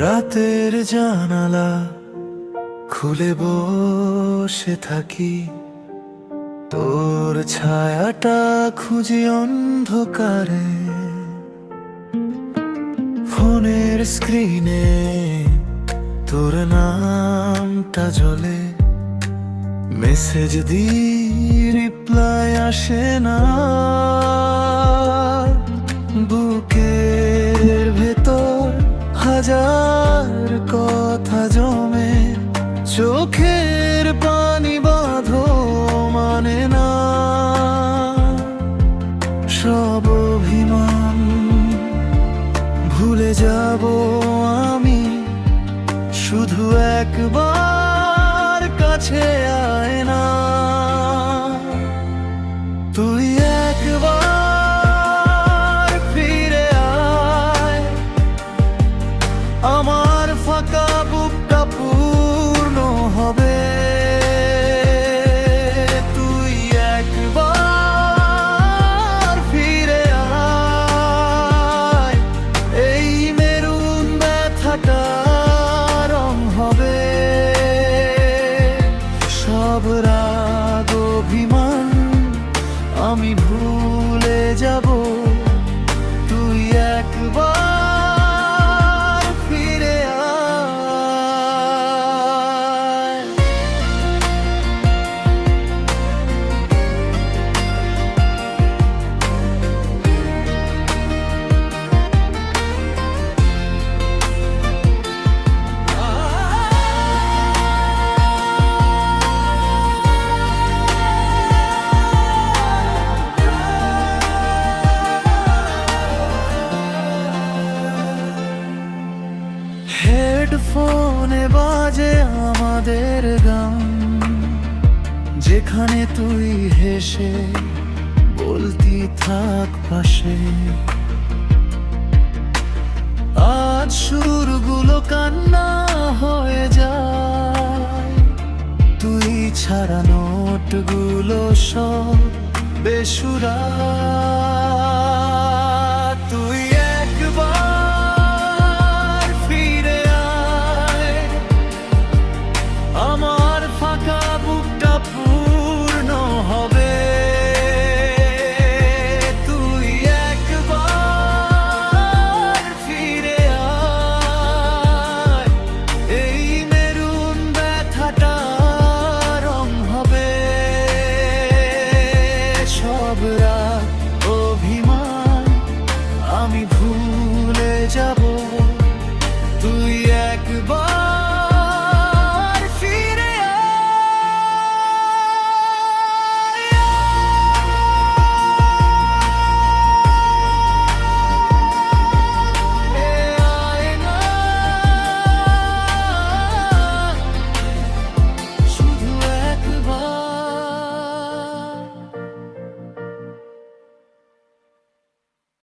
রাতের জানালা খুলে বসে থাকি, তোর ছায়াটা খুঁজি অন্ধকারে। ফোনের স্ক্রিনে তোর নামটা জ্বলে, মেসেজ দিয়ে রিপ্লাই আসে না। বুকের ভেতর হাজার কথা জমে, চোখের পানি বাঁধো মানে না। সব অভিমান ভুলে যাব আমি, শুধু একবার কাছে আয় না। তুই একবার ফিরে আয়, আমার ফাঁকা বুকটা পূর্ণ হবে। তুই একবার ফিরে আয়, এই মেরুন ব্যথাটা রং হবে। সব রাগ অভিমান আমি ভুলে যাব, তুই একবার ফিরে আয়। হেডফোনে বাজে আমাদের গান, যেখানে তুই হেসে বলতি থাক পাশে। আজ সুরগুলো কান্না হয়ে যায়, তুই ছাড়া নোটগুলো সব বেসুরা।